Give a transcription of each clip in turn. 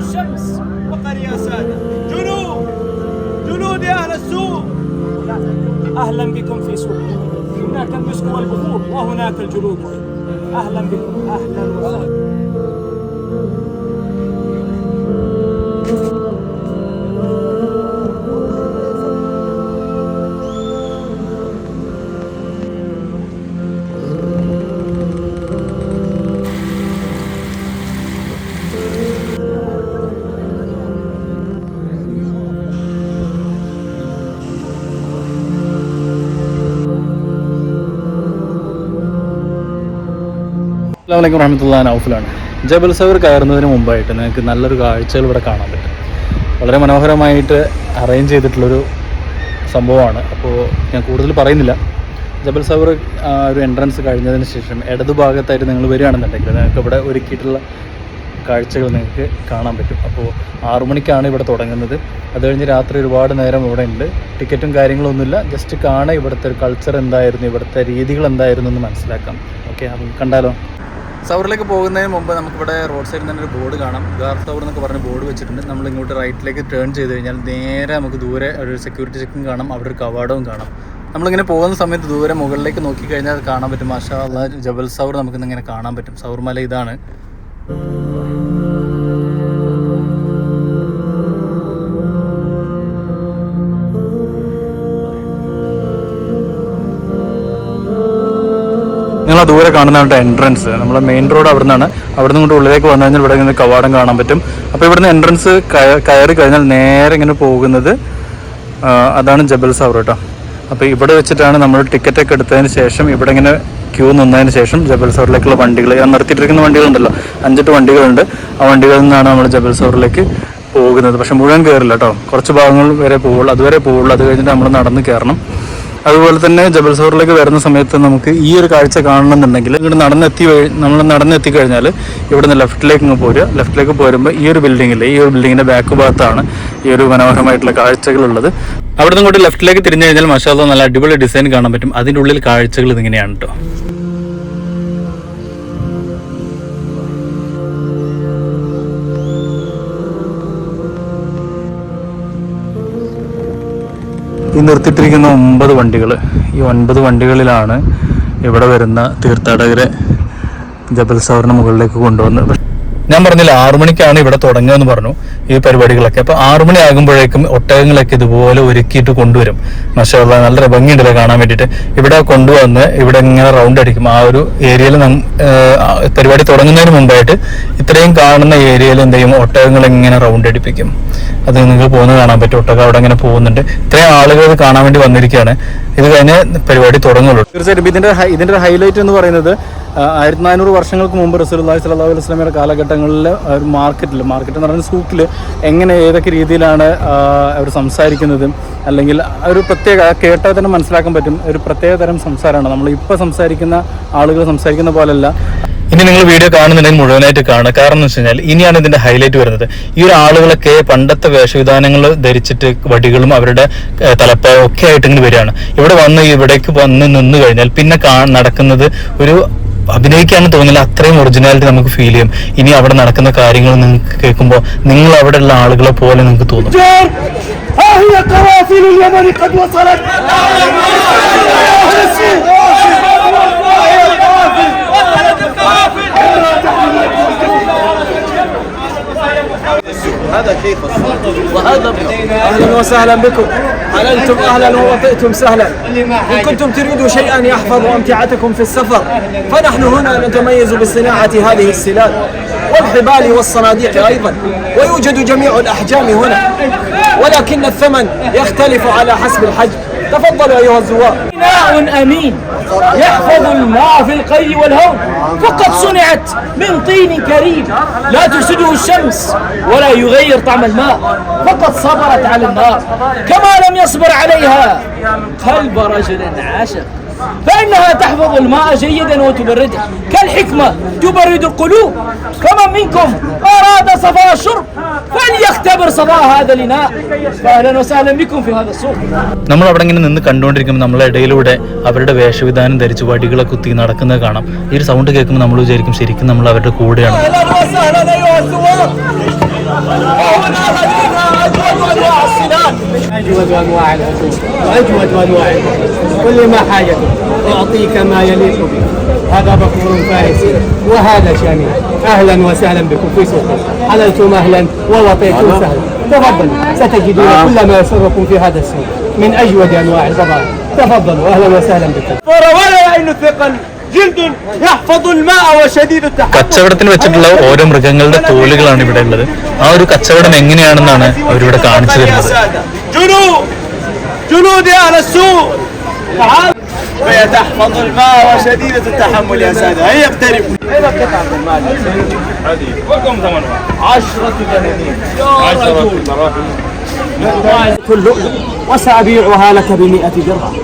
الشمس. فقر يا سادة. جنود يا أهل السوق. أهلا بكم في سوق. هناك المسك والبخور وهناك الجلود. أهلا بكم. أهلا وسهلا. അസ്സലാമു അലൈക്കും വറഹ്മത്തുള്ളാഹി. നൗഫലാണ്. ജബൽ സൗർ കയറുന്നതിന് മുമ്പായിട്ട് നിങ്ങൾക്ക് നല്ലൊരു കാഴ്ചകൾ ഇവിടെ കാണാൻ പറ്റും. വളരെ മനോഹരമായിട്ട് അറേഞ്ച് ചെയ്തിട്ടുള്ളൊരു സംഭവമാണ്. അപ്പോൾ ഞാൻ കൂടുതൽ പറയുന്നില്ല. ജബൽ സൗർ ഒരു എൻട്രൻസ് കഴിഞ്ഞതിന് ശേഷം ഇടതുഭാഗത്തായിട്ട് നിങ്ങൾ വരികയാണെന്നുണ്ടെങ്കിൽ നിങ്ങൾക്ക് ഇവിടെ ഒരുക്കിയിട്ടുള്ള കാഴ്ചകൾ നിങ്ങൾക്ക് കാണാൻ പറ്റും. അപ്പോൾ 6 മണിക്കാണ് ഇവിടെ തുടങ്ങുന്നത്. അത് കഴിഞ്ഞ് രാത്രി ഒരുപാട് നേരം ഇവിടെ ഉണ്ട്. ടിക്കറ്റും കാര്യങ്ങളൊന്നുമില്ല. ജസ്റ്റ് കാണാൻ ഇവിടുത്തെ ഒരു കൾച്ചർ എന്തായിരുന്നു, ഇവിടുത്തെ രീതികൾ എന്തായിരുന്നു എന്ന് മനസ്സിലാക്കാം. ഓക്കെ, അപ്പം കണ്ടാലോ. സൗറിലേക്ക് പോകുന്നതിന് മുമ്പ് നമുക്കിവിടെ റോഡ് സൈഡിൽ തന്നെ ഒരു ബോർഡ് കാണാം. ഗാർ സൗർ എന്നൊക്കെ പറഞ്ഞ് ബോർഡ് വെച്ചിട്ടുണ്ട്. നമ്മളിങ്ങോട്ട് റൈറ്റിലേക്ക് ടേൺ ചെയ്ത് കഴിഞ്ഞാൽ നേരെ നമുക്ക് ദൂരെ ഒരു സെക്യൂരിറ്റി ചെക്കും കാണാം, അവിടെ ഒരു കവാടവും കാണാം. നമ്മളിങ്ങനെ പോകുന്ന സമയത്ത് ദൂരെ മുകളിലേക്ക് നോക്കിക്കഴിഞ്ഞാൽ അത് കാണാൻ പറ്റും. മാഷാ അല്ലാഹ്, ജബൽ സൗർ നമുക്കിന്നിങ്ങനെ കാണാൻ പറ്റും. സൗർ മല ഇതാണ്. നിങ്ങൾ ദൂരെ കാണുന്നതാണ് എൻട്രൻസ്. നമ്മുടെ മെയിൻ റോഡ് അവിടെ നിന്നാണ്. അവിടെ നിന്ന് കൊണ്ട് ഉള്ളിലേക്ക് വന്നു കഴിഞ്ഞാൽ ഇവിടെ ഇങ്ങനെ കവാടം കാണാൻ പറ്റും. അപ്പോൾ ഇവിടുന്ന് എൻട്രൻസ് കയറി കഴിഞ്ഞാൽ നേരെ ഇങ്ങനെ പോകുന്നത് അതാണ് ജബൽ സൗർ കേട്ടോ. അപ്പോൾ ഇവിടെ വെച്ചിട്ടാണ് നമ്മൾ ടിക്കറ്റൊക്കെ എടുത്തതിന് ശേഷം ഇവിടെ ഇങ്ങനെ ക്യൂ നിന്നതിന് ശേഷം ജബൽ സൗറിലേക്കുള്ള വണ്ടികൾ, നിർത്തിയിട്ടിരിക്കുന്ന വണ്ടികളുണ്ടല്ലോ, 5-8 വണ്ടികളുണ്ട്. ആ വണ്ടികളിൽ നിന്നാണ് നമ്മൾ ജബൽ സൗറിലേക്ക് പോകുന്നത്. പക്ഷെ മുഴുവൻ കയറില്ല കേട്ടോ, കുറച്ച് ഭാഗങ്ങൾ വരെ പോവുള്ളൂ. അതുവരെ പോവുള്ളൂ. അത് കഴിഞ്ഞിട്ട് നമ്മൾ നടന്ന് കയറണം. അതുപോലെ തന്നെ ജബൽ സൗറിലേക്ക് വരുന്ന സമയത്ത് നമുക്ക് ഈ ഒരു കാഴ്ച കാണണമെന്നുണ്ടെങ്കിൽ ഇങ്ങോട്ട് നമ്മൾ നടന്നെത്തി കഴിഞ്ഞാൽ ഇവിടുന്ന് ലെഫ്റ്റിലേക്ക് ഇങ്ങ് പോരുക. ലെഫ്റ്റിലേക്ക് പോരുമ്പോൾ ഈ ഒരു ബിൽഡിങ്ങിൻ്റെ ബാക്ക് ഭാഗത്താണ് ഈ ഒരു മനോഹരമായിട്ടുള്ള കാഴ്ചകളുള്ളത്. അവിടെ നിന്ന് ഇങ്ങോട്ട് ലെഫ്റ്റിലേക്ക് തിരിഞ്ഞു കഴിഞ്ഞാൽ മാഷാ അല്ലാഹ് നല്ല അടിപൊളി ഡിസൈൻ കാണാൻ പറ്റും. അതിൻ്റെ ഉള്ളിൽ കാഴ്ചകൾ ഇതിങ്ങനെയാണ് കേട്ടോ. ഈ നിർത്തിയിട്ടിരിക്കുന്ന 9 വണ്ടികൾ, ഈ 9 വണ്ടികളിലാണ് ഇവിടെ വരുന്ന തീർത്ഥാടകരെ ജബൽ സൗറിന് മുകളിലേക്ക് കൊണ്ടുവന്നത്. ഞാൻ പറഞ്ഞില്ല 6 മണിക്കാണ് ഇവിടെ തുടങ്ങുക എന്ന് പറഞ്ഞു ഈ പരിപാടികളൊക്കെ. അപ്പോൾ 6 മണി ആകുമ്പോഴേക്കും ഒട്ടകങ്ങളൊക്കെ ഇതുപോലെ ഒരുക്കിയിട്ട് കൊണ്ടുവരും. മാഷാ അല്ലാഹ്, നല്ല ഭംഗിയുണ്ടല്ലോ കാണാൻ വേണ്ടിയിട്ട്. ഇവിടെ കൊണ്ടുവന്ന് ഇവിടെ ഇങ്ങനെ റൗണ്ട് അടിക്കും. ആ ഒരു ഏരിയയിൽ പരിപാടി തുടങ്ങുന്നതിന് മുമ്പായിട്ട് ഇത്രയും കാണുന്ന ഏരിയയിൽ എന്ത് ചെയ്യും, ഒട്ടകങ്ങൾ ഇങ്ങനെ റൗണ്ട് അടിപ്പിക്കും. അത് നിങ്ങൾക്ക് പോകുന്നത് കാണാൻ പറ്റും. ഒട്ടകം അവിടെ ഇങ്ങനെ പോകുന്നുണ്ട്. ഇത്രയും ആളുകൾ ഇത് കാണാൻ വേണ്ടി വന്നിരിക്കുകയാണ്. ഇത് കഴിഞ്ഞ് പരിപാടി തുടങ്ങുള്ളൂ. തീർച്ചയായിട്ടും ഇതിന്റെ ഹൈലൈറ്റ് എന്ന് പറയുന്നത് 1400 വർഷങ്ങൾക്ക് മുമ്പ് റസൂലുള്ളാഹി സ്വല്ലല്ലാഹു അലൈഹി വസല്ലമയുടെ കാലഘട്ടങ്ങളിൽ ഒരു മാർക്കറ്റ് എന്ന് പറയുന്ന സൂക്കിൽ എങ്ങനെ ഏതൊക്കെ രീതിയിലാണ് അവർ സംസാരിക്കുന്നത്, അല്ലെങ്കിൽ ഒരു പ്രത്യേക കേട്ടാൽ തന്നെ മനസ്സിലാക്കാൻ പറ്റും ഒരു പ്രത്യേക തരം സംസാരമാണ്. നമ്മൾ ഇപ്പോൾ സംസാരിക്കുന്ന ആളുകൾ സംസാരിക്കുന്ന പോലല്ല. ഇനി നിങ്ങൾ വീഡിയോ കാണുന്നുണ്ടെങ്കിൽ മുഴുവനായിട്ട് കാണുക. കാരണം എന്ന് വെച്ച് കഴിഞ്ഞാൽ ഇനിയാണ് ഇതിന്റെ ഹൈലൈറ്റ് വരുന്നത്. ഈ ഒരു ആളുകളൊക്കെ പണ്ടത്തെ വേഷവിധാനങ്ങൾ ധരിച്ചിട്ട് വടികളും അവരുടെ തലപ്പാവും ഒക്കെ ആയിട്ട് ഇങ്ങനെ വരികയാണ്. ഇവിടേക്ക് വന്ന് നിന്ന് കഴിഞ്ഞാൽ പിന്നെ നടക്കുന്നത് ഒരു അഭിനയിക്കാന്ന് തോന്നില്ല, അത്രയും ഒറിജിനാലിറ്റി നമുക്ക് ഫീൽ ചെയ്യും. ഇനി അവിടെ നടക്കുന്ന കാര്യങ്ങൾ നിങ്ങൾക്ക് കേൾക്കുമ്പോൾ നിങ്ങൾ അവിടെ ഉള്ള ആളുകളെ പോലെ നിങ്ങൾക്ക് തോന്നും. هذا كيف وهذا اهلا وسهلا بكم. حللتم اهلا ووطئتم سهلا. ان كنتم تريدوا شيئا يحفظ امتعتكم في السفر فنحن هنا نتميز بصناعه هذه السلال والحبال والصناديق ايضا، ويوجد جميع الاحجام هنا، ولكن الثمن يختلف على حسب الحجم. تفضلوا ايها الزوار. إناء امين يحفظ الماء في القي والهون، فقد صنعت من طين كريم لا تفسده الشمس ولا يغير طعم الماء، فقد صبرت على النار كما لم يصبر عليها قلب رجل عاشق، فإنها تحفظ الماء جيدا وتبرده كالحكمة تبرد القلوب. فمن منكم أراد صفاء الشرب فليختبر صفاء هذا الإناء. فأهلا وسهلا بكم في هذا السوق. നമ്മൾ അവിടെ ഇങ്ങനെ നിന്ന് കണ്ടുകൊണ്ടിരിക്കുമ്പോൾ നമ്മളെ ഇടയിലൂടെ അവരുടെ വേഷവിധാനം ധരിച്ച് വടികളെ കുത്തി നടക്കുന്നത് കാണാം. ഈ ഒരു സൗണ്ട് കേൾക്കുമ്പോൾ നമ്മൾ വിചാരിക്കും ശരിക്കും നമ്മൾ അവരുടെ കൂടെയാണ്. وهنا لدينا أجود أنواع السنان. أجود أنواع العطور وأجود أنواع كل ما حاجتك أعطيك ما يليق بك. هذا بخور فارسي وهذا شامي. أهلا وسهلا بكم في سوق. حللتم أهلا ووطيتم سهلا. تفضلوا ستجدون كل ما يسركم في هذا السوق من أجود أنواع البضائع. تفضلوا أهلا وسهلا بكم. ولا يعين الثقل جلد يحفظ الماء وشديد التحمل. കച്ചവടത്തിന് വെച്ചിട്ടുള്ള ഓരോ മൃഗങ്ങളുടെ തോലുകളാണ് ഇവിടെ ഉള്ളത്. ആ ഒരു കച്ചവടം എങ്ങനെയാണെന്നാണ് അവരിവിടെ കാണിച്ചു തരുന്നത്. جنود أهل السوق فهي تحفظ الماء وشديدة التحمل يا سادة. هيا اقتربوا. أين قطعة المال يا سيدي؟ هذه وكم ثمنها؟ 10 دنانير. 10 دراهم. كل لؤلؤ وسأبيعها لك ب100 درهم.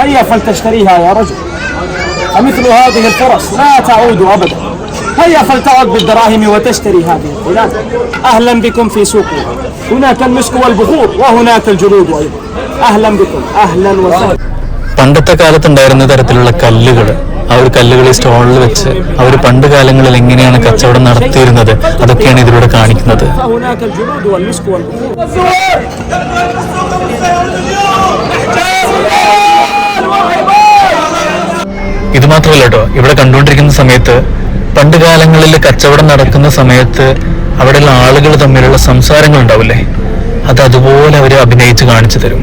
هيا فلتشتريها يا رجل. فمثل هذه الفرص لا تعود أبدا. هيا فلتعد بالدراهم وتشتري هذه الخيلات. أهلا بكم في سوقنا. هناك المسك والبخور وهناك الجلود أيضا. أهلا بكم. أهلا وسهلا. പണ്ടത്തെ കാലത്തുണ്ടായിരുന്ന തരത്തിലുള്ള കല്ലുകൾ, ആ ഒരു കല്ലുകൾ സ്റ്റോളിൽ വെച്ച് അവർ പണ്ട് കാലങ്ങളിൽ എങ്ങനെയാണ് കച്ചവടം നടത്തിയിരുന്നത് അതൊക്കെയാണ് ഇതിലൂടെ കാണിക്കുന്നത്. ഇത് മാത്രമല്ല കേട്ടോ, ഇവിടെ കണ്ടുകൊണ്ടിരിക്കുന്ന സമയത്ത് പണ്ട് കാലങ്ങളിൽ കച്ചവടം നടക്കുന്ന സമയത്ത് അവിടെയുള്ള ആളുകൾ തമ്മിലുള്ള സംസാരങ്ങൾ ഉണ്ടാവില്ലേ, അത് അതുപോലെ അവർ അഭിനയിച്ച് കാണിച്ചു തരും.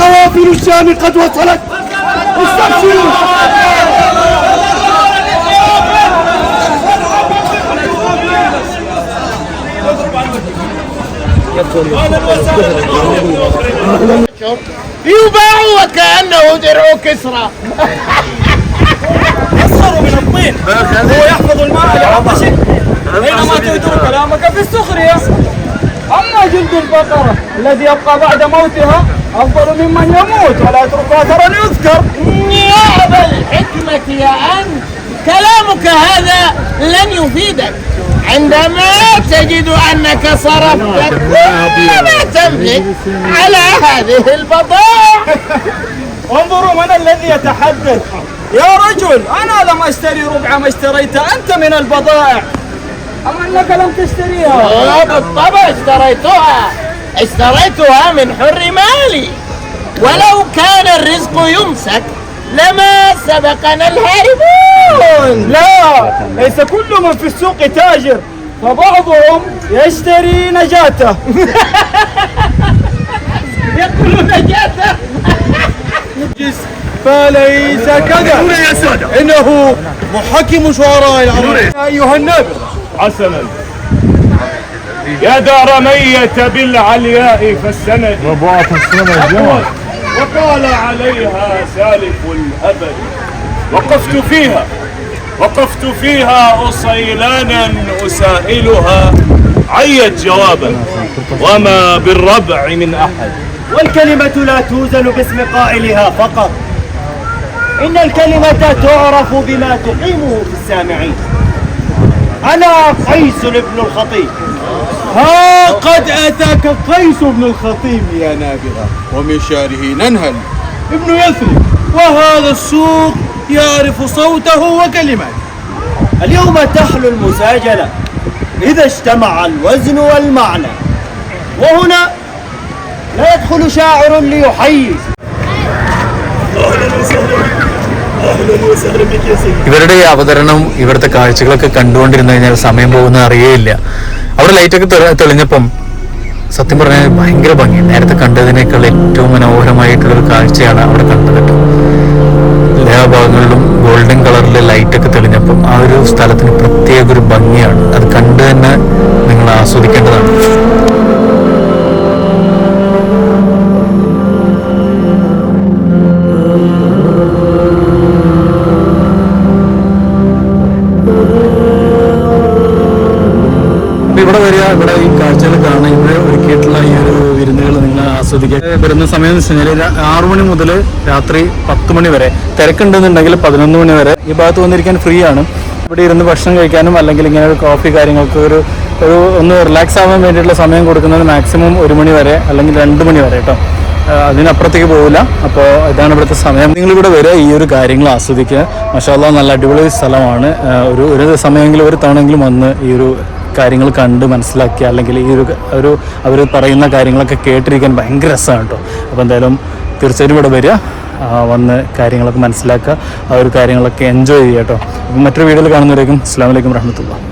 قوافل الشام قد وصلت. استبشروا. يباع وكأنه درع كسرى. يسخر من الطين. هو يحفظ الماء لعطشه. بينما تؤثر كلامك في السخرية. أما جلد البقرة الذي يبقى بعد موتها أفضل ممن يموت ولا يترك أثرا يذكر. يا أبا الحكمة يا أنت، كلامك هذا لن يفيدك عندما تجد أنك صرفت كل ما تملك على هذه البضائع. انظروا من الذي يتحدث. يا رجل أنا لم أشتري ربع ما اشتريت أنت من البضائع. أما أنك لم تشتريها. بالطبع اشتريتها من حر مالي، ولو كان الرزق يمسك لما سبقنا الهاربون. لا، ليس كل من في السوق تاجر، فبعضهم يشتري نجاته. يقول نجاته. فليس كذا. إنه محكم شعراء العرب. أيها النبي حسنا يا دار ميت بالعلياء فالسند وقال عليها سالف الأبد. وقفت فيها أصيلانا أسائلها عيت جوابا وما بالربع من أحد. والكلمة لا توزن باسم قائلها فقط، إن الكلمة تعرف بما تقيمه في السامعين. أنا قيس ابن الخطيب. ها قد أتاك قيس بن الخطيب يا نابغة، ومن شعره ننهل ابن يثرب، وهذا السوق يعرف صوته وكلماته. اليوم تحلو المساجلة إذا اجتمع الوزن والمعنى، وهنا لا يدخل شاعر ليحيز. ഇവരുടെ ഈ അവതരണം, ഇവിടുത്തെ കാഴ്ചകളൊക്കെ കണ്ടുകൊണ്ടിരുന്നു കഴിഞ്ഞാൽ സമയം പോകുന്നത് അറിയേയില്ല. അവിടെ ലൈറ്റൊക്കെ തെളിഞ്ഞപ്പം സത്യം പറഞ്ഞാൽ ഭയങ്കര ഭംഗി. നേരത്തെ കണ്ടതിനേക്കാൾ ഏറ്റവും മനോഹരമായിട്ടുള്ളൊരു കാഴ്ചയാണ് അവിടെ കണ്ടത്. എല്ലാ ഭാഗങ്ങളിലും ഗോൾഡൻ കളറിൽ ലൈറ്റൊക്കെ തെളിഞ്ഞപ്പം ആ ഒരു സ്ഥലത്തിന് പ്രത്യേക ഒരു ഭംഗിയാണ്. അത് കണ്ടു തന്നെ നിങ്ങൾ ആസ്വദിക്കേണ്ടതാണ്. ഇവിടെ വരിക, ഇവിടെ ഈ കാഴ്ചകൾ കാണാൻ, ഇവിടെ ഒരുക്കിയിട്ടുള്ള ഈ ഒരു വിരുന്നുകൾ നിങ്ങൾ ആസ്വദിക്കുക. വരുന്ന സമയം എന്ന് വെച്ച് കഴിഞ്ഞാൽ 6 മണി മുതൽ രാത്രി 10 മണി വരെ. തിരക്കുണ്ടെന്നുണ്ടെങ്കിൽ 11 മണി വരെ. ഈ ഭാഗത്ത് വന്നിരിക്കാൻ ഫ്രീ ആണ്. ഇവിടെ ഇരുന്ന് ഭക്ഷണം കഴിക്കാനും അല്ലെങ്കിൽ ഇങ്ങനെ ഒരു കോഫി കാര്യങ്ങൾക്ക് ഒരു ഒന്ന് റിലാക്സ് ആവാൻ വേണ്ടിയിട്ടുള്ള സമയം കൊടുക്കുന്നത് മാക്സിമം 1 മണി വരെ അല്ലെങ്കിൽ 2 മണി വരെ കേട്ടോ. അതിനപ്പുറത്തേക്ക് പോകില്ല. അപ്പോൾ ഇതാണ് ഇവിടുത്തെ സമയം. നിങ്ങളിവിടെ വരിക, ഈ ഒരു കാര്യങ്ങൾ ആസ്വദിക്കുക. മാഷാ അല്ലാഹ് നല്ല അടിപൊളി സ്ഥലമാണ്. ഒരു സമയമെങ്കിലും ഒരു തവണയെങ്കിലും വന്ന് ഈ ഒരു കാര്യങ്ങൾ കണ്ട് മനസ്സിലാക്കി, അല്ലെങ്കിൽ ഈ ഒരു അവർ പറയുന്ന കാര്യങ്ങളൊക്കെ കേട്ടിരിക്കാൻ ഭയങ്കര രസമാണ് കേട്ടോ. അപ്പോൾ എന്തായാലും തീർച്ചയായിട്ടും ഇവിടെ വരിക, വന്ന് കാര്യങ്ങളൊക്കെ മനസ്സിലാക്കുക, ആ ഒരു കാര്യങ്ങളൊക്കെ എൻജോയ് ചെയ്യുക കേട്ടോ. അപ്പം മറ്റൊരു വീഡിയോയിൽ കാണുന്നവരേക്കും അസ്സലാമു അലൈക്കും വറഹ്മത്തുള്ളാഹി.